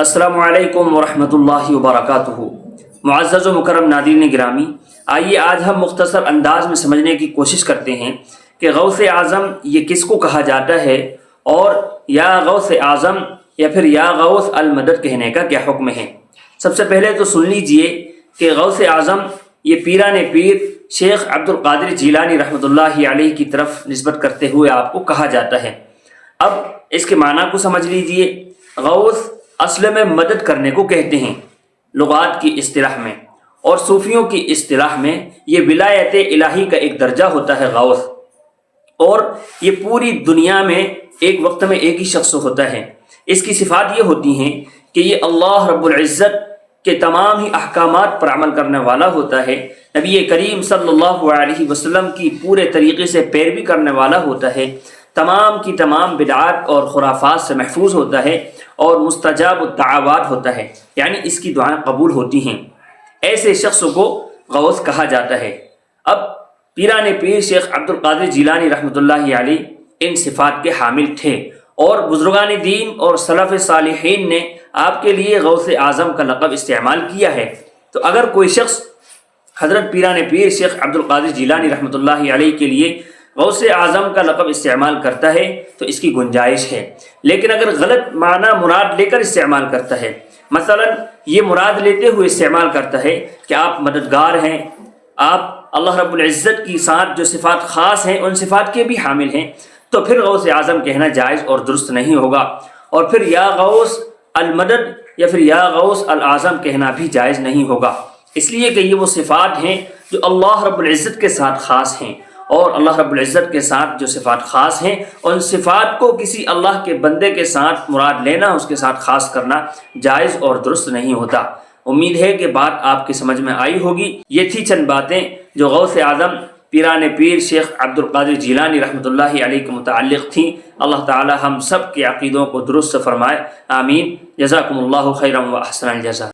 अस्सलामु अलैकुम वरहमतुल्लाहि वबरकातुहू। मुअज़्ज़ज़ व मुकर्रम नाज़रीन गिरामी, आइए आज हम मुख्तसर अंदाज में समझने की कोशिश करते हैं कि गौस आज़म ये किसको कहा जाता है और या गौस आज़म या फिर या गौस अल मदद कहने का क्या हुक्म है। सबसे पहले तो सुन लीजिए कि गौस आज़म ये पीरान पीर शेख अब्दुल कादिर जीलानी रहमतुल्लाहि अलैहि की तरफ निस्बत करते हुए आपको कहा जाता है। अब इसके माना को समझ लीजिए। गौस असल में मदद करने को कहते हैं लुगात की इस्तिलाह में, और सूफियों की इस्तिलाह में ये विलायत इलाही का एक दर्जा होता है गौस, और ये पूरी दुनिया में एक वक्त में एक ही शख्स होता है। इसकी सिफात ये होती हैं कि ये अल्लाह रब्बुल इज़्ज़त के तमाम ही अहकामात पर अमल करने वाला होता है, नबी करीम सल्लल्लाहु अलैहि वसल्लम की पूरे तरीक़े से पैरवी करने वाला होता है, तमाम की तमाम बिदअत और खुराफात से महफूज होता है और मुस्तजाब दाअवात होता है, यानी इसकी दुआएं कबूल होती हैं। ऐसे शख्स को गौस कहा जाता है। अब पीरान पीर शेख अब्दुल कादिर जीलानी रहमतुल्लाहि अलैहि इन सिफात के हामिल थे, और बुजुर्गान दीन और सलफ़ सालिहीन ने आपके लिए गौस आज़म का लक़ब इस्तेमाल किया है। तो अगर कोई शख्स हज़रत पीरान पीर शेख अब्दुल कादिर जीलानी रहमतुल्लाहि अलैहि के लिए गौस आज़म का लक़ब इस्तेमाल करता है तो इसकी गुंजाइश है। लेकिन अगर गलत माना मुराद लेकर इस्तेमाल करता है, मसलन ये मुराद लेते हुए इस्तेमाल करता है कि आप मददगार हैं, आप अल्लाह रब्बुल इज़्ज़त की साथ जो सिफ़ात ख़ास हैं उन सिफ़ात के भी हामिल हैं, तो फिर गौस आज़म कहना जायज़ और दुरुस्त नहीं होगा। और फिर या गौस अल मदद या फिर या गौस अल आज़म कहना भी जायज़ नहीं होगा, इसलिए कि ये वो सिफ़ात हैं जो अल्लाह रब्बुल इज़्ज़त के साथ ख़ास हैं, और अल्लाह रब्बुल इज़्ज़त के साथ जो सिफ़ात ख़ास हैं उन सिफ़ात को किसी अल्लाह के बंदे के साथ मुराद लेना, उसके साथ ख़ास करना जायज़ और दुरुस्त नहीं होता। उम्मीद है कि बात आपकी समझ में आई होगी। ये थी चंद बातें जो गौस आज़म पीरान पीर शेख अब्दुल कादिर जीलानी रहमतुल्लाहि अलैहि के मुताल्लिक़ थी। अल्लाह ताला हम सब के अक़ीदों को दुरुस्त फरमाए, आमीन। जज़ाकुमुल्लाहु खैरन व अहसनल जज़ा।